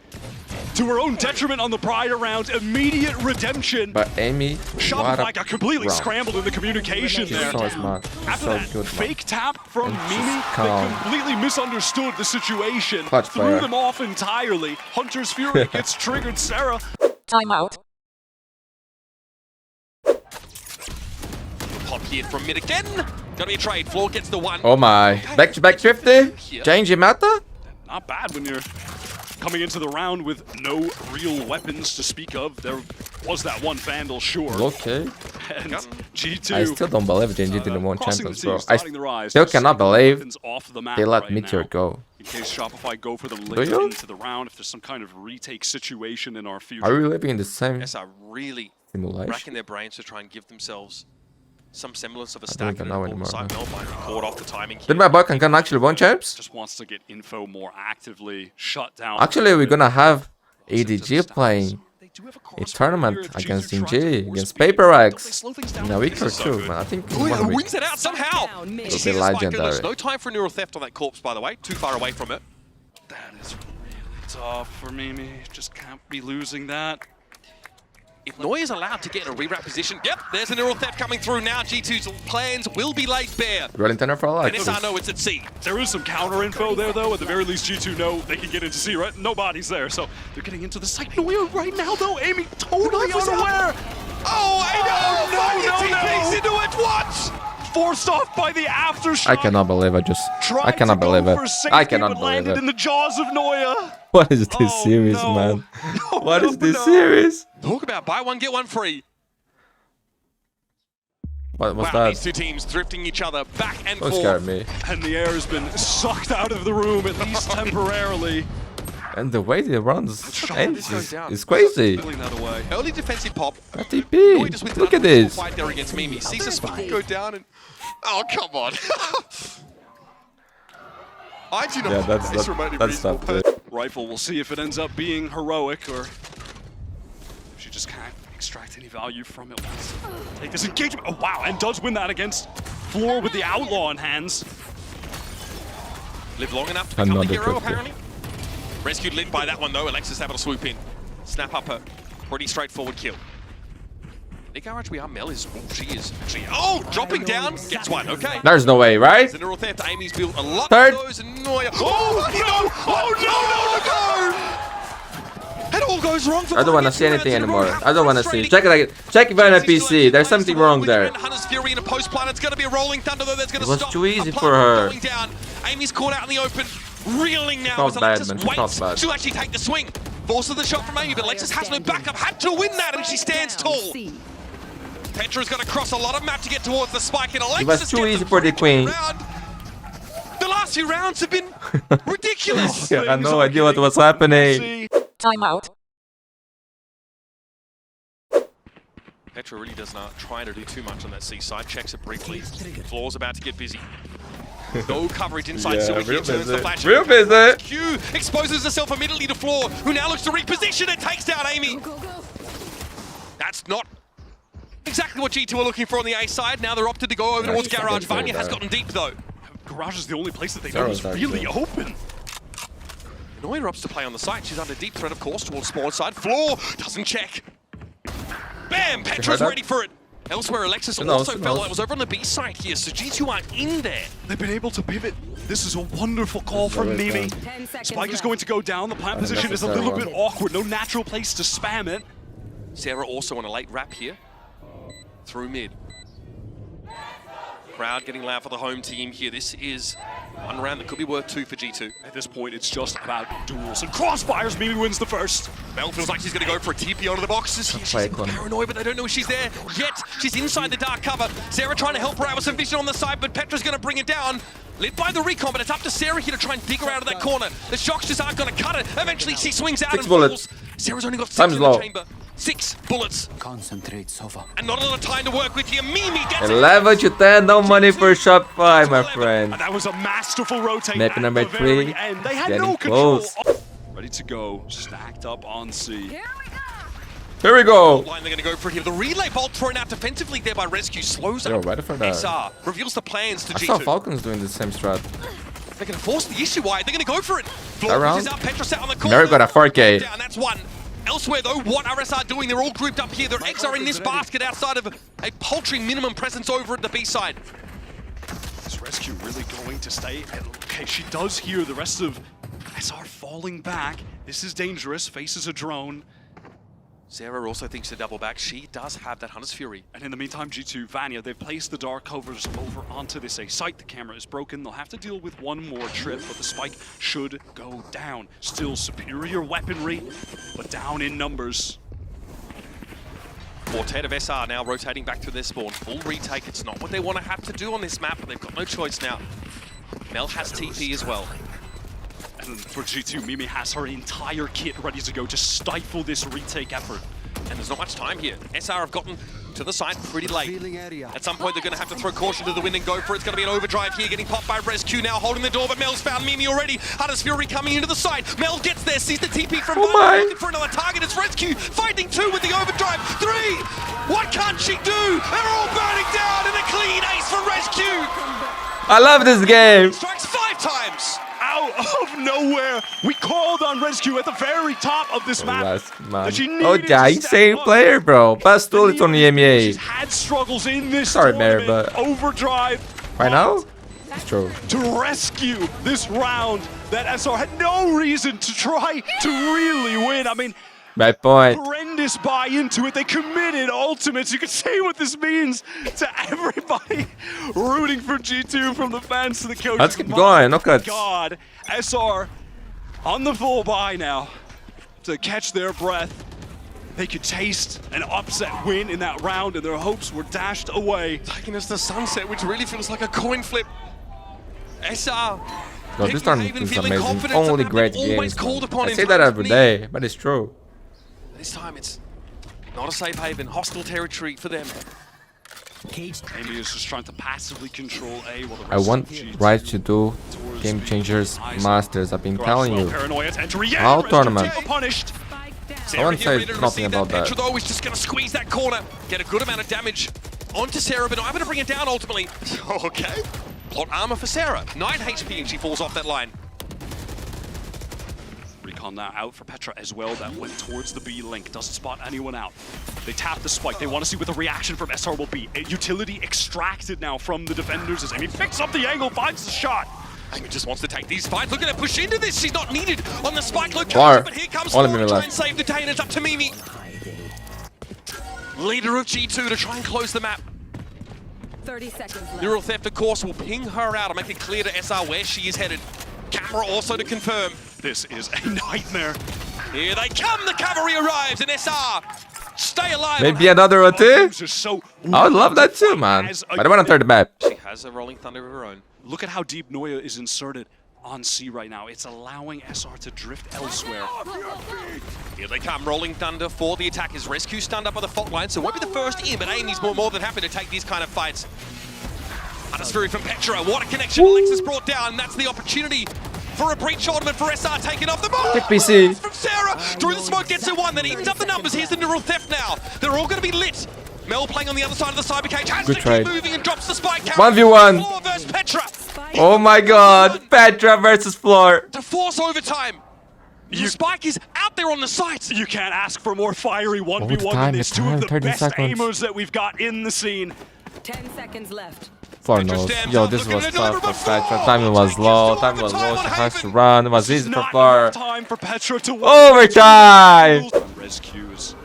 To her own detriment on the prior round. Immediate redemption. But Amy, what Shopify a got completely round. scrambled in the communication She's there. so smart. She's After so that good, man. fake tap from And she's Mimi calm. that completely misunderstood the situation. Clutch Threw player. them off entirely. Hunter's Fury gets triggered. Sarah. Timeout. Pop here from mid again. Gonna be a trade. Floor gets the 1. Oh my. Back to back 50? Change your matter? Not bad when you're coming into the round with no real weapons to speak of. There was that one Vandal, sure. Okay. And G2. I still don't believe Genji didn't win crossing the champions, sea, bro. I starting the rise. still Just cannot single believe weapons off the map they let right Meteor now. go. In case Shopify go for them Do later you? into the round, if there's some kind of retake situation in our future. Are we living in the same Yes, are really simulation? racking their brains to try and give themselves some semblance of a don't stack. even And know an anymore, side man. Mel might be caught off the timing Did here. my boy can actually win champs? Just wants to get info more actively shut down. Actually, we're gonna have ADG They playing do have a crossfire tournament here. G2 against trying NG, to force against feed. Paper Don't X they slow things down? in a week This or is so two, good. man. I think in Oh, 1 yeah, week. wins it out somehow. Down mid. You It'll see be the spike legendary. goodness. No time for neural theft on that corpse, by the way. Too far away from it. That is really tough for Mimi. Just can't be losing that. If Noya's allowed to get in a re-wrap position, yep, there's an neural theft coming through now. G2's plans will be laid bare. Rolling tenor for a lot. And SR know it's at C. There is some counter info there, though. At the very least, G2 know they can get into C, right? Nobody's there, so they're getting into the site. Noya right now, though, Amy totally unaware. Oh, no. into it, what? Forced off by the aftershock. I cannot believe it. I cannot believe it. I cannot believe it. In the jaws of Noya. What is this series, no. man? What is this series? Talk about buy one, get one free. What's Wow, that? these two teams drifting each other back and Don't forth. scare me. And the air has been sucked out of the room, at least temporarily. And the way he runs This goes down. is crazy. Feeling that away. Early defensive pop. TP. Look at this. Fight there against Mimi. Sees a spike go down and... Oh, come on. I do not Yeah, think this remotely that's reasonable tough. person. Rifle, we'll see if it ends up being heroic or if she just can't extract any value from it. Take this engagement. Oh, wow, and does win that against Floor with the Outlaw in hands. Live long enough to become the Another hero, triple. apparently. Rescued lit by that one, though. Alexis able to swoop in. Snap up her. Pretty straightforward kill. I think how much we are. Mel is... Oh, she is actually... Oh, dropping down. Gets one. Okay. There's no way, right? The neural theft. Amy's built a lot Third. of those. And Noya... Oh, no! It all goes wrong for I don't want to see anything anymore. I don't want to see. Check it. Check if I'm on PC. There's something wrong there. Hunter's Fury in a post plan. It's going to be a rolling thunder, though. That's going It to was stop. too easy A for platform her. going down. Amy's caught out in the open. Reeling now Not as bad, Alexis man. Not waits bad. to actually take the swing. Forces the shot from Amy, but Alexis has no backup. Had to win that, and she stands tall. Petra's got to cross a lot of map to get towards the spike, and Alexis It was too gets easy the for the free queen. round. The last few rounds have been ridiculous. I had no idea what was happening. Timeout. Petra really does not try to do too much on that seaside. Checks it briefly. Floor's about to get busy. No coverage inside, Yeah, so he real turns the busy. flash. Real busy. Q exposes herself immediately to Floor, who now looks to reposition and takes down Amy. That's not exactly what G2 are looking for on the A side. Now they're opted to go over towards she's Garage. getting Vanya has there. gotten deep, though. Garage is the only place that they know is Zero's really actually. open. Noya opts to play on the site. She's under deep threat, of course, towards spawn side. Floor doesn't check. Bam! Petra's that? ready for it. Elsewhere, Alexis Who knows, also who felt knows? like it was over on the B side here, so G2 aren't in there. They've been able to pivot. This is a wonderful call This is from really Mimi. fun. 10 seconds Spike is left. going to go down. The plant think position that's is a little the bit third awkward. No natural place to spam it. Sarah also on a late wrap here. Through mid. Crowd getting loud for the home team here. This is one round that could be worth 2 for G2. At this point, it's just about duels and crossfires. Mimi wins the first. Mel feels like she's going to go for a TP onto the boxes. She's Play it, Con. paranoid, but they don't know she's there yet. She's inside the dark cover. Sarah trying to help her out with some vision on the side, but Petra's going to bring it down. Lit by the recon, but it's up to Sarah here to try and dig her out of that corner. The shocks just aren't going to cut it. Eventually, she swings out 6 and bullets. falls. Sarah's only got 6 Time's in low. the chamber. 6 bullets. Concentrate, Sova. And not a lot of time to work with here. Mimi gets it. 11 to 10. No money for Shopify, my friend. And that was a masterful rotate Map at number the very 3. end. They had Getting no control. close. Ready to go. Stacked up on C. Here we go. Line they're going to go for it here. The relay bolt thrown out defensively there by REZQ slows Yo, up. ready for that. SR reveals the plans to I saw G2. Falcons doing the same strat. They're going to force the issue wide. They're going to go for it. Floor Around. pushes out. Petra set on the corner. Mary got a 4K. Down. That's one. Elsewhere, though, what are RSR doing? They're all grouped up here. Their eggs are in this basket outside of a paltry minimum presence over at the B side. Is REZQ really going to stay? And okay, she does hear the rest of SR falling back. This is dangerous. Faces a drone. Sarah also thinks to double back. She does have that Hunter's Fury. And in the meantime, G2, Vanya, they've placed the dark covers over onto this A site. The camera is broken. They'll have to deal with one more trip, but the spike should go down. Still superior weaponry, but down in numbers. Quartet of SR now rotating back to their spawn. Full retake. It's not what they want to have to do on this map, but they've got no choice now. Mel has TP as well. And for G2, Mimi has her entire kit ready to go to stifle this retake effort. And there's not much time here. SR have gotten to the side pretty late. Feeling area. At some point, they're going to have to throw caution to the wind and go for it. It's going to be an overdrive here, getting popped by REZQ now, holding the door, but Mel's found Mimi already. Hunter's Fury coming into the side. Mel gets there, sees the TP from Oh Vanya, my. looking for another target. It's REZQ finding 2 with the overdrive. 3! What can't she do? They're all burning down, and a clean ace for REZQ. I love this game. Strikes 5 times. out of nowhere. We called on REZQ at the very top of this map. That she needed Oh yeah, to he's step same up. player, bro. Best tool it's on the She's MEA. had struggles in this Sorry, Mary, tournament. but Overdrive. right now, it's true. To rescue this round that SR had no reason to try to really win. I mean, Bad point. horrendous buy into it. They committed ultimates. You can see what this means to everybody rooting for G2, from the fans to the coaches. Let's keep going. No cuts. God, SR on the full buy now to catch their breath. They could taste an upset win in that round, and their hopes were dashed away. Taking us to sunset, which really feels like a coin flip. SR. Bro, this tournament is feeling amazing. confident Only that great they've always games. called Man. upon I in say that times every of day, but it's true. This time it's not a safe haven, hostile territory for them. Amy is just trying to passively control A while the rest I want of G2 Riot to do towards Game B. Changers Eyes Masters. I've been Garage telling slow, you. Paranoia to entry. Yeah, All REZQ tournament. punished. I won't Sarah say here ready to nothing receive about that. Petra though is just going to squeeze that corner, get a good amount of damage onto Sarah, but not able to bring it down ultimately. Okay. Plot armor for Sarah. 9 HP and she falls off that line. Recon now out for Petra as well. That went towards the B link. Doesn't spot anyone out. They tap the spike. They want to see what the reaction from SR will be. A utility extracted now from the defenders as Amy picks up the angle, finds the shot. Amy just wants to take these fights. Look at her push into this. She's not needed on the spike location, Bar. but here comes Only Laura Mimi to try left. and save the day, and it's up to Mimi. Leader of G2 to try and close the map. 30 seconds left. Neural Theft, of course, will ping her out and make it clear to SR where she is headed. Camera also to confirm. This is a nightmare. Here they come. The cavalry arrives, and SR stay alive. Maybe another OT? Those are so I would love that too, man. As But I want to third map. She has a rolling thunder of her own. Look at how deep Noya is inserted on C right now. It's allowing SR to drift elsewhere. Here they come, rolling thunder for the attackers. REZQ stunned up on the fault line, so won't be the first in, but Amy's more than happy to take these kind of fights. Undersphere from Petra, what a connection. Alexis brought down, that's the opportunity for a breach ultimate for SR, taking off the ball. Kick PC. From Sarah, through the smoke gets her one, that evens up the numbers. Here's the Neural Theft now. They're all going to be lit. Mel playing on the other side of the cyber cage, has Good to trade. keep moving and drops the spike. 1v1. Floor versus Petra. Oh my god. Petra versus Floor. To force overtime. The spike is out there on the site. You can't ask for more fiery 1v1 the than time, this. the Two time, of the 30 best seconds. aimers that we've got in the scene. 10 seconds left. Floor knows. Yo, this was tough for Petra. Timing was low. Timing was low. She has to run. It was easy for Not Floor. enough time for Petra to win. Overtime! REZQ is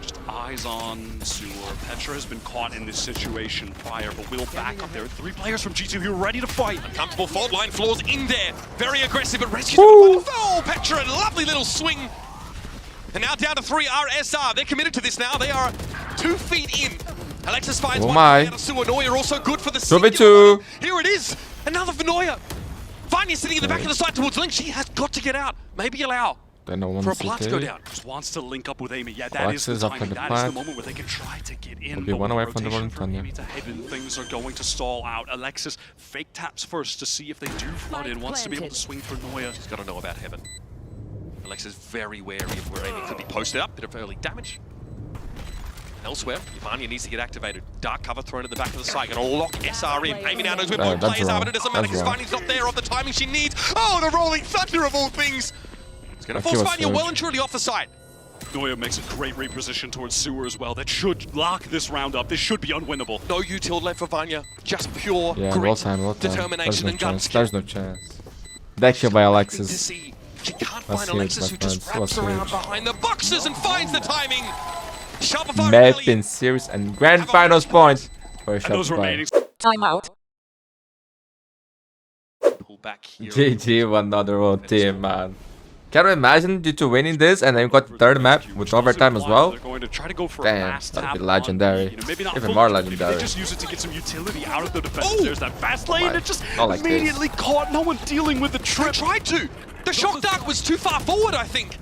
just eyes on Sewer. Petra has been caught in this situation prior, but will back up. There are 3 players from G2 who are ready to fight. Uncomfortable fault line, Floor's in there. Very aggressive, but REZQ's gonna fall. Petra, lovely little swing. And now down to 3 RSR. They're committed to this now. They are 2 feet in. Alexis finds Oh one my. out of Sewer. Noya also good for the 2v2. singular one. Here it is. Another for Noya. Vanya sitting in the back of the site towards Link. She has got to get out. Maybe allow Then no for a one's plant to go down. Just wants to link up with Amy. Yeah, that is Alexis the after timing. the That is the plant. moment where they can try to get in. Will be but one with away from the rotation rolling thunder. Amy to heaven, things are going to stall out. Alexis fake taps first to see if they do flood in. Wants to be able to swing for Noya. She's got to know about Heaven. Alexis very wary of where Amy could be posted up. Bit of early damage. Elsewhere, Vanya needs to get activated. Dark cover thrown at the back of the site. Gonna lock SR in. Amy now knows where both that's players are, wrong. but it doesn't matter That's because wrong. Vanya's not there off the timing she needs. Oh, the rolling thunder of all things! It's gonna Okay, force what's Vanya the- well and truly off the site. Noya makes a great reposition towards Sewer as well. That should lock this round up. This should be unwinnable. No util left for Vanya. Just pure Yeah, grit, well time, well time. There's determination, no and gun chance. skill. There's no chance. That kill by To Alexis. see. She can't That's find huge, Alexis, my who just friends. wraps That's around huge. behind the boxes and finds the timing. Shopify Map really in series and grand finals points for And those Shopify. remaining Timeout. pull back here. GG, another OT, man. Can you imagine you two winning this and then you got the third map with overtime as well? They're going to try to go for a Damn, fast that'd be tap legendary. on, maybe not Even full more utility, maybe legendary. They just use it to get some utility out of the defense. Oh! There's that fast lane. Why? It just Not like this. immediately caught. No one dealing with the They trip. tried to. The shock dart was too far forward, I think.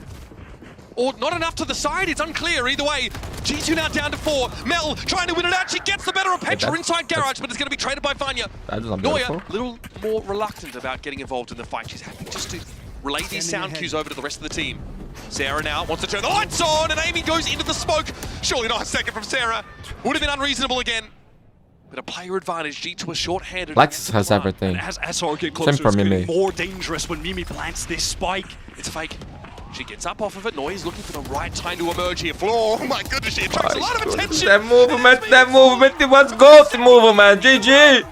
Or not enough to the side, it's unclear. Either way, G2 now down to 4. Mel trying to win it out. She gets the better of Petra that's- inside garage, but it's going to be traded by Vanya. That is not Noya, beautiful. a little more reluctant about getting involved in the fight. She's happy just to relay these sound cues over to the rest of the team. Sarah now wants to turn the lights on, and Amy goes into the smoke. Surely not a second from Sarah. Would have been unreasonable again. But a player advantage, G2 is short-handed. Lexus has And everything. as SR get closer, for it's getting Mimi. more dangerous when Mimi plants this spike. It's a fake. She gets up off of it. Noise looking for the right time to emerge here. Floor, oh my goodness, she attracts a lot of attention. That movement, it was Gozen movement, GG!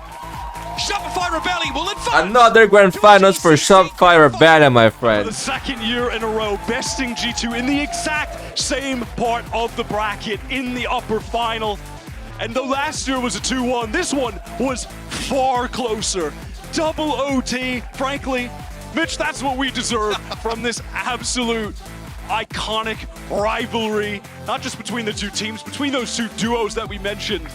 Shopify Rebellion will advance. Another grand finals for Shopify Rebellion, my For friend. the second year in a row, besting G2 in the exact same part of the bracket in the upper final. And though last year was a 2-1, this one was far closer. Double OT, frankly, Mitch, that's what we deserve from this absolute iconic rivalry, not just between the two teams, between those two duos that we mentioned.